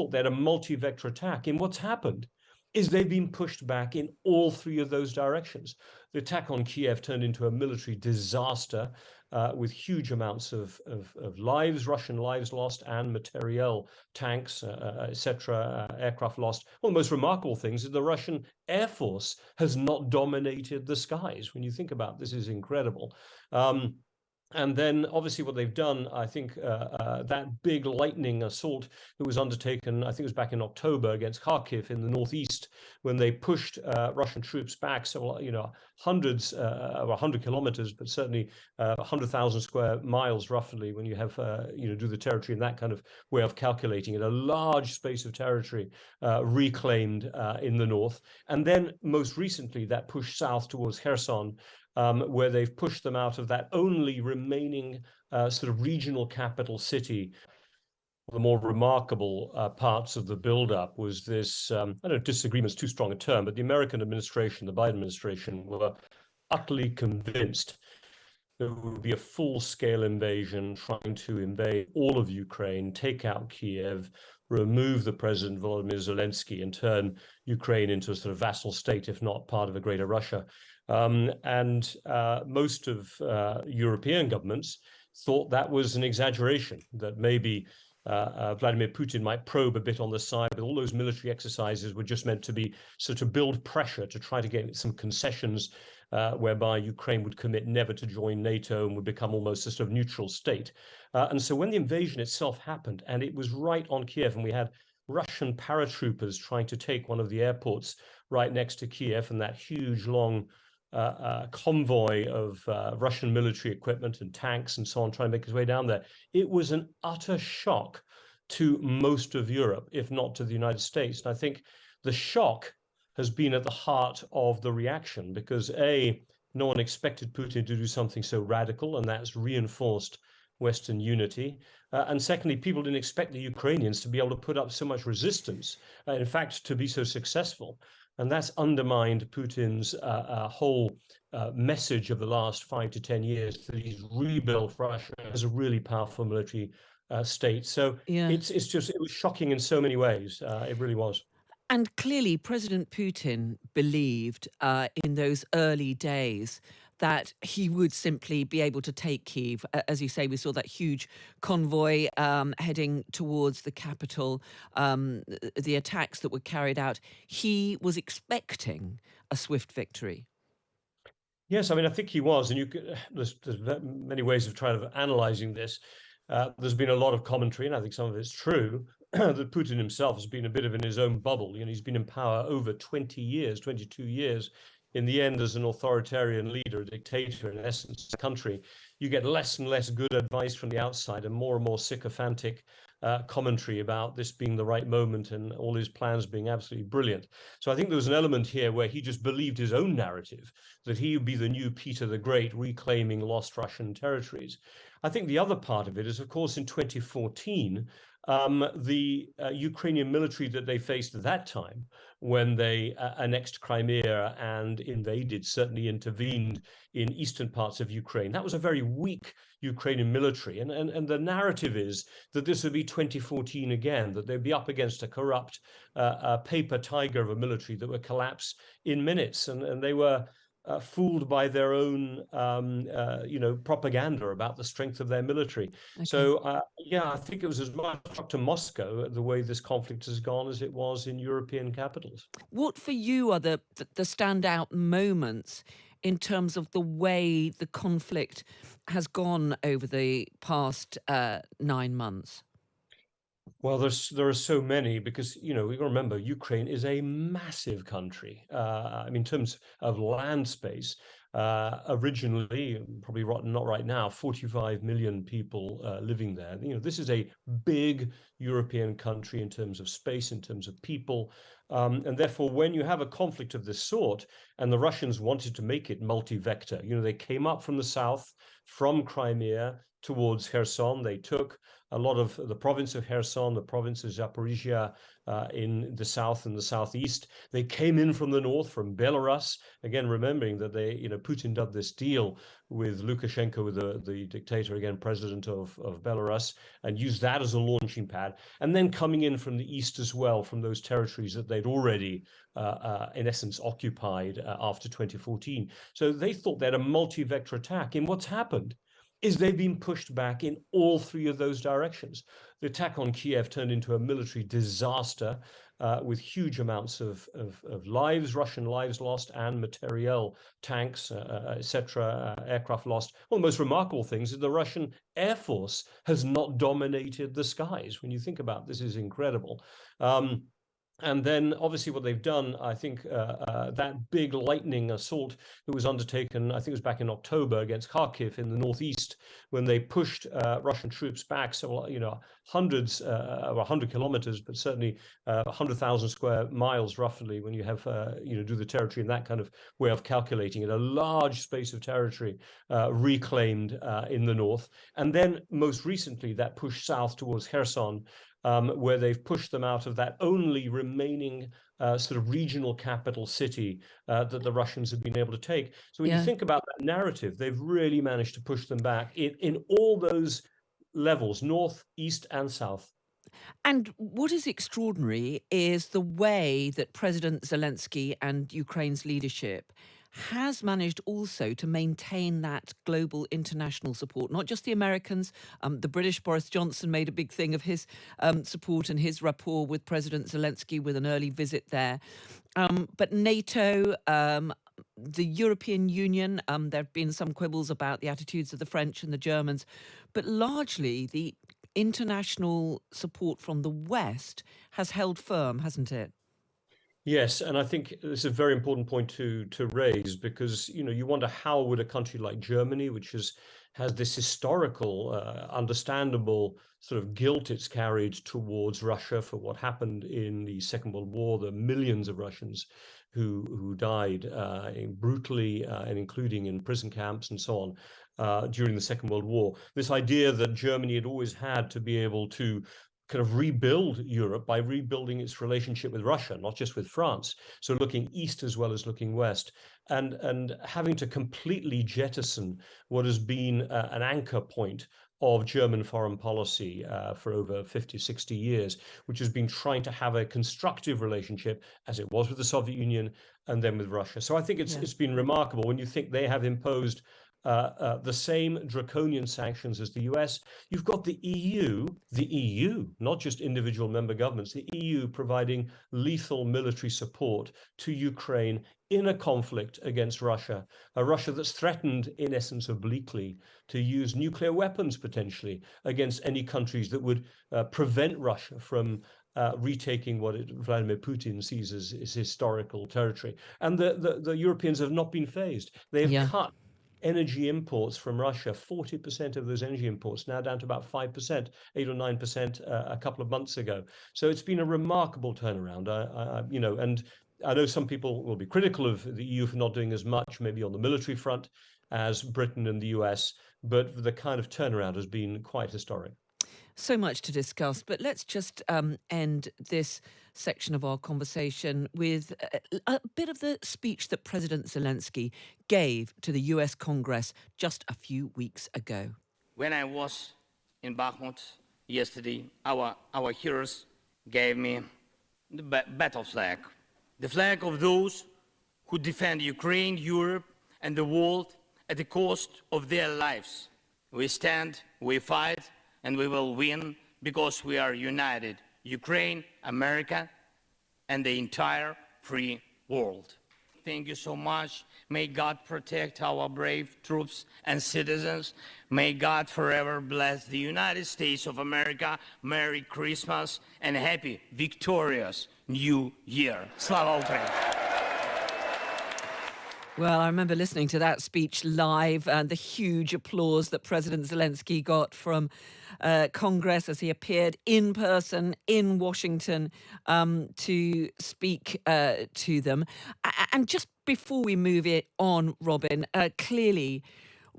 thought they had a multi-vector attack. And what's happened is they've been pushed back in all three of those directions. The attack on Kiev turned into a military disaster with huge amounts of lives, Russian lives lost, and materiel, tanks, etc., aircraft lost. One of the most remarkable things is the Russian Air Force has not dominated the skies. When you think about this, is incredible. And then, obviously, what they've done, I think, that big lightning assault that was undertaken, I think it was back in October against Kharkiv in the northeast, when they pushed Russian troops back, so, hundreds, 100 kilometers, but certainly 100,000 square miles, roughly, when you have, do the territory in that kind of way of calculating it, a large space of territory reclaimed in the north. And then, most recently, that push south towards Kherson, where they've pushed them out of that only remaining sort of regional capital city. The more remarkable parts of the buildup was this, I don't know, disagreement's too strong a term, but the American administration, the Biden administration, were utterly convinced there would be a full-scale invasion trying to invade all of Ukraine, take out Kiev, remove the president, Volodymyr Zelensky, and turn Ukraine into a sort of vassal state, if not part of a greater Russia. And most of European governments thought that was an exaggeration, that maybe Vladimir Putin might probe a bit on the side, but all those military exercises were just meant to be to build pressure to try to get some concessions whereby Ukraine would commit never to join NATO and would become almost a sort of neutral state. And so when the invasion itself happened, and it was right on Kiev, and we had Russian paratroopers trying to take one of the airports right next to Kiev, and that huge, long convoy of Russian military equipment and tanks and so on trying to make its way down there. It was an utter shock to most of Europe, if not to the United States. And I think the shock has been at the heart of the reaction because A, no one expected Putin to do something so radical, and that's reinforced Western unity. And secondly, people didn't expect the Ukrainians to be able to put up so much resistance, in fact, to be so successful. And that's undermined Putin's whole message of the last 5 to 10 years, that he's rebuilt Russia as a really powerful military state. So it was shocking in so many ways. It really was. And clearly, President Putin believed in those early days that he would simply be able to take Kyiv. As you say, we saw that huge convoy heading towards the capital, the attacks that were carried out. He was expecting a swift victory. Yes, I mean, I think he was. And there's many ways of trying to analyzing this. There's been a lot of commentary, and I think some of it's true, that Putin himself has been a bit of in his own bubble. He's been in power over 20 years, 22 years. In the end, as an authoritarian leader, a dictator, in essence, the country, you get less and less good advice from the outside and more sycophantic commentary about this being the right moment and all his plans being absolutely brilliant. So I think there was an element here where he just believed his own narrative, that he would be the new Peter the Great, reclaiming lost Russian territories. I think the other part of it is, of course, in 2014, the Ukrainian military that they faced at that time, when they annexed Crimea and invaded, certainly intervened in eastern parts of Ukraine. That was a very weak Ukrainian military. And the narrative is that this would be 2014 again, that they'd be up against a corrupt paper tiger of a military that would collapse in minutes. And they were fooled by their own, propaganda about the strength of their military. Okay. So, I think it was as much a shock to Moscow the way this conflict has gone as it was in European capitals. What for you are the standout moments in terms of the way the conflict has gone over the past 9 months? Well, there are so many because, we got to remember, Ukraine is a massive country. In terms of land space, originally, probably not right now, 45 million people living there. This is a big European country in terms of space, in terms of people. And therefore, when you have a conflict of this sort, and the Russians wanted to make it multi-vector, they came up from the south, from Crimea, towards Kherson. They took a lot of the province of Kherson, the province of Zaporizhia in the south and the southeast. They came in from the north, from Belarus. Again, remembering that Putin did this deal with Lukashenko, with the dictator, again, president of Belarus, and used that as a launching pad. And then coming in from the east as well, from those territories that they'd already, in essence, occupied after 2014. So they thought they had a multi-vector attack. And what's happened is they've been pushed back in all three of those directions. The attack on Kiev turned into a military disaster with huge amounts of lives, Russian lives lost, and materiel, tanks, etc., aircraft lost. One of the most remarkable things is the Russian Air Force has not dominated the skies. When you think about this, is incredible. And then, obviously, what they've done, I think, that big lightning assault that was undertaken, I think it was back in October, against Kharkiv in the northeast, when they pushed Russian troops back, so hundreds, 100 kilometers, but certainly 100,000 square miles, roughly, when you have do the territory in that kind of way of calculating it, a large space of territory reclaimed in the north, and then most recently that push south towards Kherson, where they've pushed them out of that only remaining sort of regional capital city that the Russians have been able to take. So when you Yeah. think about that narrative, they've really managed to push them back in all those levels, north, east, and south. And what is extraordinary is the way that President Zelensky and Ukraine's leadership has managed also to maintain that global international support, not just the Americans. The British Boris Johnson made a big thing of his support and his rapport with President Zelensky with an early visit there. But NATO, the European Union, there have been some quibbles about the attitudes of the French and the Germans, but largely the international support from the West has held firm, hasn't it? Yes, and I think this is a very important point to raise, because you wonder how would a country like Germany, which has this historical, understandable sort of guilt it's carried towards Russia for what happened in the Second World War, the millions of Russians who died brutally, and including in prison camps and so on during the Second World War. This idea that Germany had always had to be able to kind of rebuild Europe by rebuilding its relationship with Russia, not just with France. So looking east as well as looking west, and having to completely jettison what has been an anchor point of German foreign policy for over 50, 60 years, which has been trying to have a constructive relationship, as it was with the Soviet Union and then with Russia. So I think Yeah. it's been remarkable when you think they have imposed the same draconian sanctions as the US. You've got the EU, not just individual member governments, the EU providing lethal military support to Ukraine in a conflict against Russia, a Russia that's threatened, in essence, obliquely, to use nuclear weapons potentially against any countries that would prevent Russia from retaking what Vladimir Putin sees as historical territory. And the Europeans have not been phased. They have Yeah. cut energy imports from Russia, 40% of those energy imports now down to about 5%, 8 or 9% a couple of months ago. So it's been a remarkable turnaround. And I know some people will be critical of the EU for not doing as much, maybe on the military front, as Britain and the US, but the kind of turnaround has been quite historic. So much to discuss, but let's just end this section of our conversation with a bit of the speech that President Zelensky gave to the US Congress just a few weeks ago. When I was in Bakhmut yesterday, our heroes gave me the battle flag, the flag of those who defend Ukraine, Europe, and the world at the cost of their lives. We stand, we fight, and we will win because we are united, Ukraine, America, and the entire free world. Thank you so much. May God protect our brave troops and citizens. May God forever bless the United States of America. Merry Christmas and happy, victorious New Year. Slava Ukraini! Well, I remember listening to that speech live and the huge applause that President Zelensky got from Congress as he appeared in person in Washington to speak to them. And just before we move it on, Robin, clearly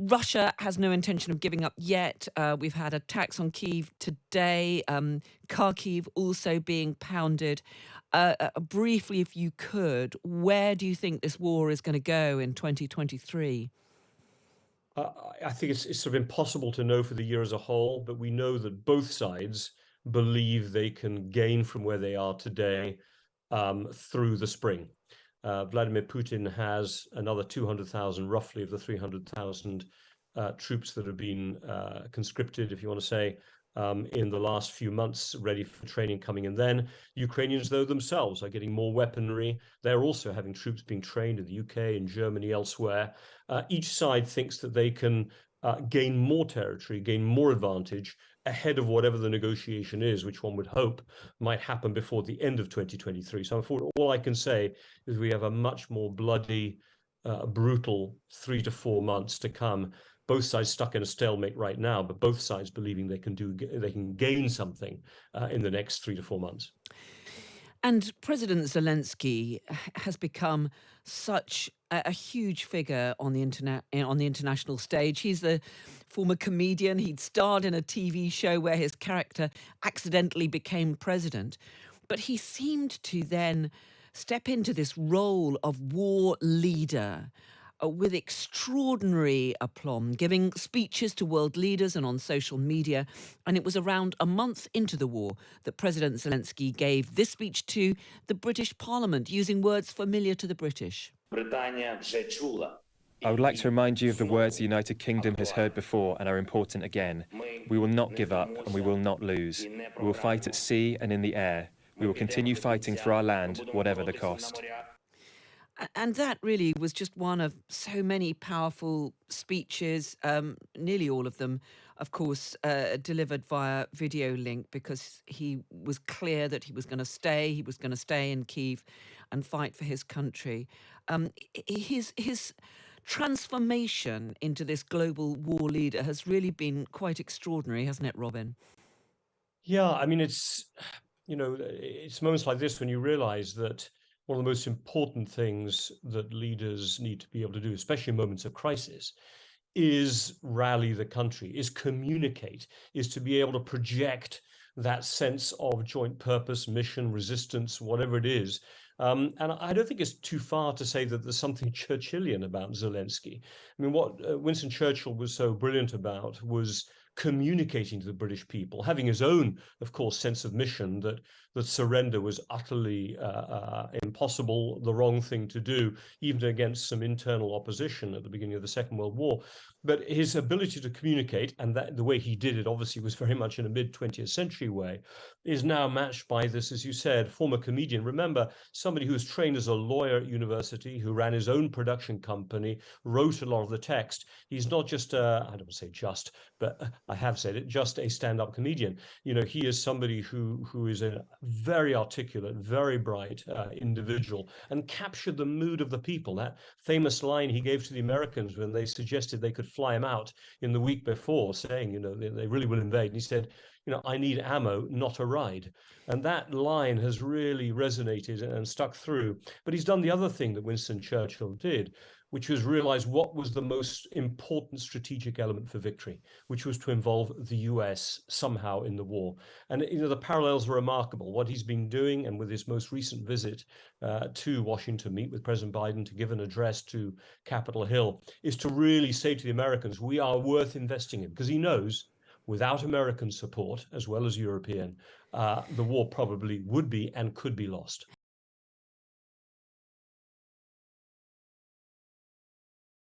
Russia has no intention of giving up yet. We've had attacks on Kyiv today, Kharkiv also being pounded. Briefly, if you could, where do you think this war is going to go in 2023? I think it's sort of impossible to know for the year as a whole, but we know that both sides believe they can gain from where they are today through the spring. Vladimir Putin has another 200,000, roughly, of the 300,000 troops that have been conscripted, if you want to say, in the last few months, ready for training coming in. Then Ukrainians, though, themselves are getting more weaponry. They're also having troops being trained in the UK, in Germany, elsewhere. Each side thinks that they can gain more territory, gain more advantage ahead of whatever the negotiation is, which one would hope might happen before the end of 2023. So all I can say is we have a much more bloody, brutal 3 to 4 months to come. Both sides stuck in a stalemate right now, but both sides believing they can gain something in the next 3 to 4 months. And President Zelensky has become such a huge figure on the international stage. He's the former comedian. He'd starred in a TV show where his character accidentally became president. But he seemed to then step into this role of war leader with extraordinary aplomb, giving speeches to world leaders and on social media. And it was around a month into the war that President Zelensky gave this speech to the British Parliament, using words familiar to the British. I would like to remind you of the words the United Kingdom has heard before and are important again. We will not give up and we will not lose. We will fight at sea and in the air. We will continue fighting for our land, whatever the cost. And that really was just one of so many powerful speeches, nearly all of them, of course, delivered via video link, because he was clear that he was going to stay. He was going to stay in Kyiv and fight for his country. His transformation into this global war leader has really been quite extraordinary, hasn't it, Robin? Yeah, I mean, it's moments like this when you realize that one of the most important things that leaders need to be able to do, especially in moments of crisis, is rally the country, is communicate, is to be able to project that sense of joint purpose, mission, resistance, whatever it is. And I don't think it's too far to say that there's something Churchillian about Zelensky. I mean, what Winston Churchill was so brilliant about was communicating to the British people, having his own, of course, sense of mission that surrender was utterly impossible, the wrong thing to do, even against some internal opposition at the beginning of the Second World War. But his ability to communicate, and that the way he did it obviously was very much in a mid-20th century way, is now matched by this, as you said, former comedian. Remember, somebody who was trained as a lawyer at university, who ran his own production company, wrote a lot of the text. He's not just, I don't want to say just, but I have said it, just a stand-up comedian. He is somebody who is a very articulate, very bright individual, and captured the mood of the people. That famous line he gave to the Americans when they suggested they could fly him out in the week before, saying, they really will invade. And he said, I need ammo, not a ride. And that line has really resonated and stuck through. But he's done the other thing that Winston Churchill did, which was realize what was the most important strategic element for victory, which was to involve the US somehow in the war. And the parallels are remarkable. What he's been doing, and with his most recent visit to Washington, meet with President Biden to give an address to Capitol Hill, is to really say to the Americans, we are worth investing in, because he knows without American support, as well as European, the war probably would be and could be lost.